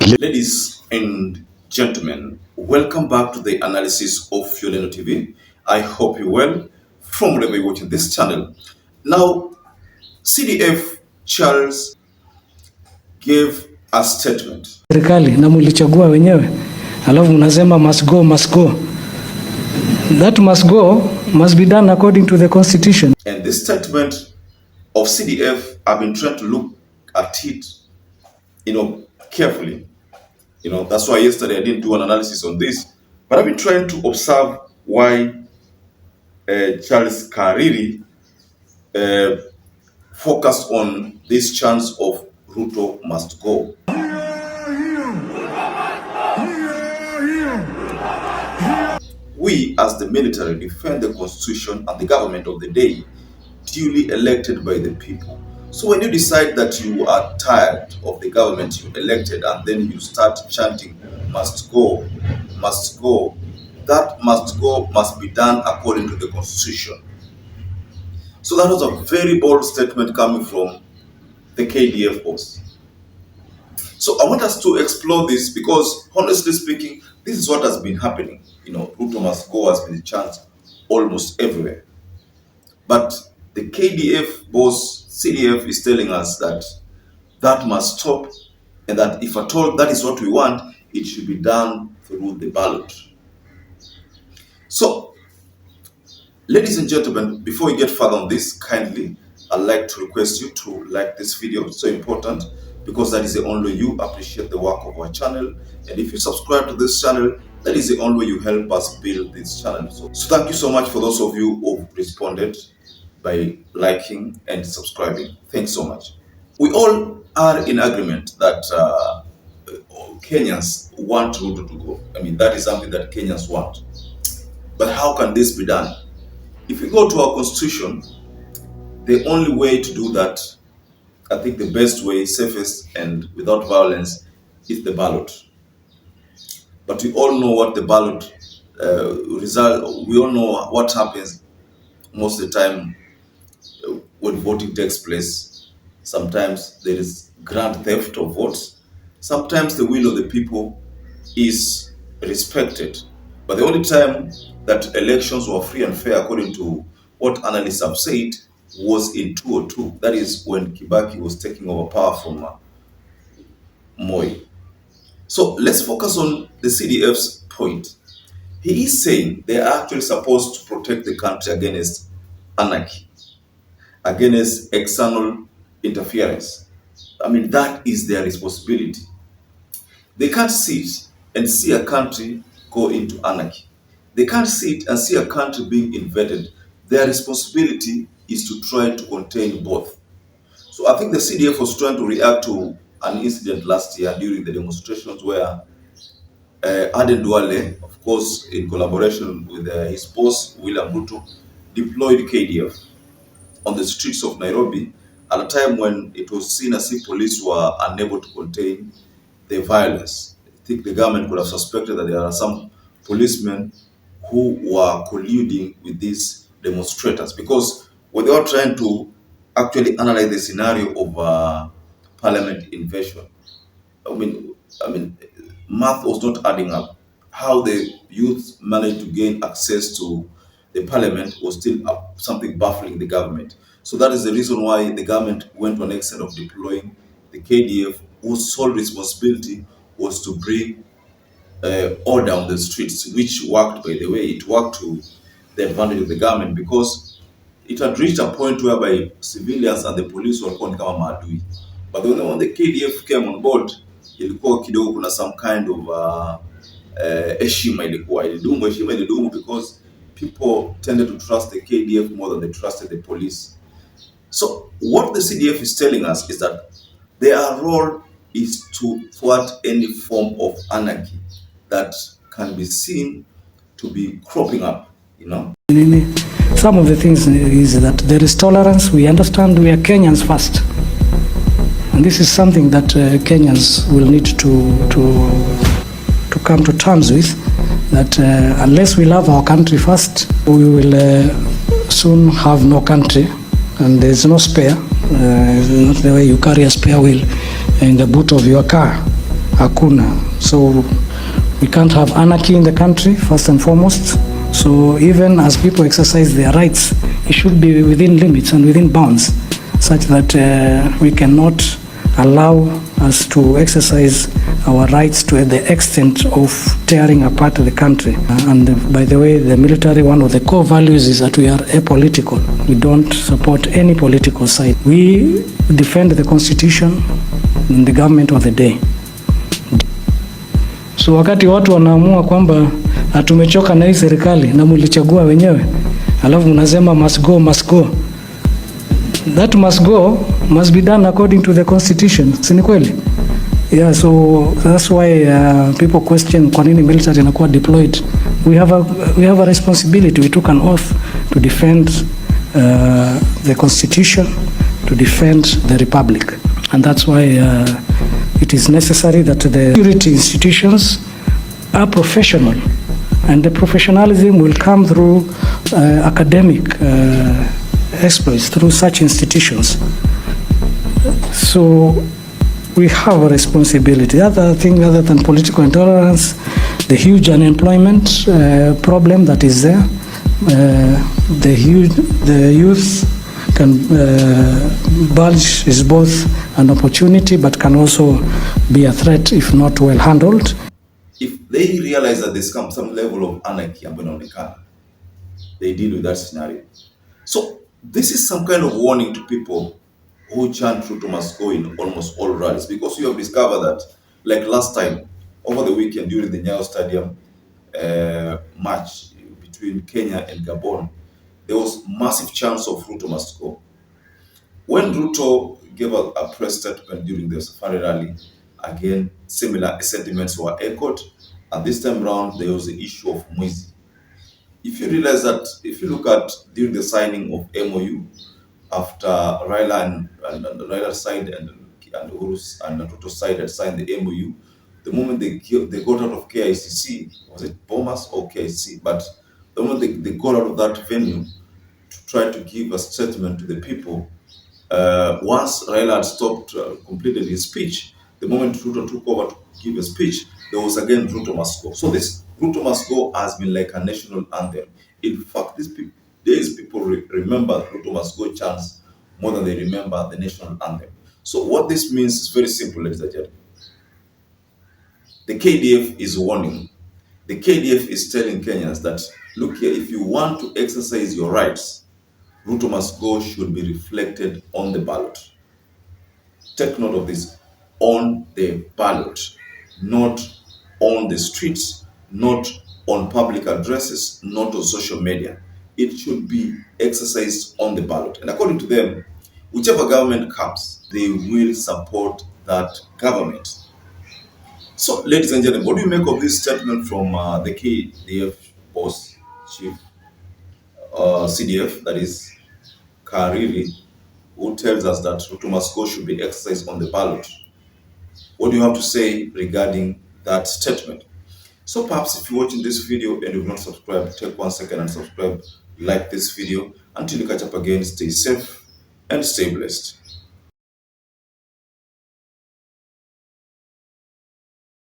Ladies and gentlemen, welcome back to the analysis of YOLENO TV. I hope you're well from wherever you're watching this channel. Now, CDF Charles gave a statement. Serikali na mulichagua wenyewe, alafu unasema must go. That must go must be done according to the constitution. And this statement of CDF, I've been trying to look at it, carefully. That's why yesterday I didn't do an analysis on this, but I've been trying to observe why Charles Kariri focused on this chance of Ruto must go. We as the military defend the constitution and the government of the day, duly elected by the people. So when you decide that you are tired of the government you elected and then you start chanting must go, that must go must be done according to the constitution. So that was a very bold statement coming from the KDF boss. So I want us to explore this because honestly speaking, this is what has been happening. Ruto must go has been chanted almost everywhere. But the KDF boss, CDF, is telling us that that must stop, and that if at all that is what we want, it should be done through the ballot. So, ladies and gentlemen, before we get further on this, kindly, I'd like to request you to like this video. It's so important because that is the only way you appreciate the work of our channel. And if you subscribe to this channel, that is the only way you help us build this channel. So thank you so much for those of you who responded by liking and subscribing. Thanks so much. We all are in agreement that Kenyans want Ruto to go. That is something that Kenyans want. But how can this be done? If we go to our constitution, the only way to do that, I think the best way, safest and without violence, is the ballot. But we all know what the ballot result, we all know what happens most of the time when voting takes place. Sometimes there is grand theft of votes. Sometimes the will of the people is respected. But the only time that elections were free and fair, according to what analysts have said, was in 2002. That is when Kibaki was taking over power from Moi. So let's focus on the CDF's point. He is saying they are actually supposed to protect the country against anarchy, against external interference. That is their responsibility. They can't sit and see a country go into anarchy. They can't sit and see a country being invaded. Their responsibility is to try to contain both. So I think the CDF was trying to react to an incident last year during the demonstrations where Aden Duale, of course, in collaboration with his boss, William Ruto, deployed KDF on the streets of Nairobi at a time when it was seen as if police were unable to contain the violence. I think the government could have suspected that there are some policemen who were colluding with these demonstrators, because when they were trying to actually analyze the scenario of parliament invasion, math was not adding up. How the youth managed to gain access to the parliament was still something baffling the government. So that is the reason why the government went to an extent of deploying the KDF, whose sole responsibility was to bring order on the streets, which worked, by the way. It worked to the advantage of the government because it had reached a point whereby civilians and the police were kama maadui. But when the KDF came on board, ilikuwa kidogo kuna some kind of heshima ilidumu because people tended to trust the KDF more than they trusted the police. So what the CDF is telling us is that their role is to thwart any form of anarchy that can be seen to be cropping up, Some of the things is that there is tolerance. We understand we are Kenyans first. And this is something that Kenyans will need to come to terms with, that unless we love our country first, we will soon have no country, and there's no spare. Not the way you carry a spare wheel in the boot of your car. hakuna. So we can't have anarchy in the country, first and foremost. So even as people exercise their rights, it should be within limits and within bounds, such that we cannot allow us to exercise our rights to the extent of tearing apart the country. And by the way, the military, one of the core values is that we are apolitical. We don't support any political side. We defend the constitution and the government of the day. So wakati watu wanaamua kwamba tumechoka na hii serikali na mulichagua wenyewe, alafu mnasema must go, that must go must be done according to the constitution. Si ni kweli? Yeah, so that's why people question kwa nini military inakuwa deployed. We have a responsibility. We took an oath to defend the constitution, to defend the republic, and that's why it is necessary that the security institutions are professional, and the professionalism will come through academic exploits, through such institutions. So we have a responsibility. The other thing, other than political intolerance, the huge unemployment problem that is there, the youth can bulge is both an opportunity but can also be a threat if not well handled. If they realize that there's some level of anarchy inaonekana, they deal with that scenario. So this is some kind of warning to people who chant Ruto must go in almost all rallies, because you have discovered that, like last time, over the weekend during the Nyayo Stadium match between Kenya and Gabon, there was massive chance of Ruto must go. When Ruto gave a press statement during the Safari rally, again, similar sentiments were echoed, and this time around there was the issue of Mwizi. If you realize that, if you look at during the signing of MOU, after Raila and Raila's side and Uhuru's and Ruto's side had signed the MOU, the moment they got out of KICC, was it Bomas or KICC? But the moment they got out of that venue to try to give a statement to the people, once Raila had stopped, completed his speech, the moment Ruto took over to give a speech, there was again Ruto must go. So this Ruto must go has been like a national anthem. In fact, these people remember Ruto must go chants more than they remember the national anthem. So what this means is very simple, ladies and gentlemen. The KDF is warning. The KDF is telling Kenyans that, look here, if you want to exercise your rights, Ruto must go should be reflected on the ballot. Take note of this, on the ballot, not on the streets, not on public addresses, not on social media. It should be exercised on the ballot. And according to them, whichever government comes, they will support that government. So, ladies and gentlemen, what do you make of this statement from the KDF boss, chief CDF, that is Kariri, who tells us that Ruto must go should be exercised on the ballot? What do you have to say regarding that statement? So perhaps if you're watching this video and you've not subscribed, take 1 second and subscribe, like this video. Until you catch up again, stay safe and stay blessed.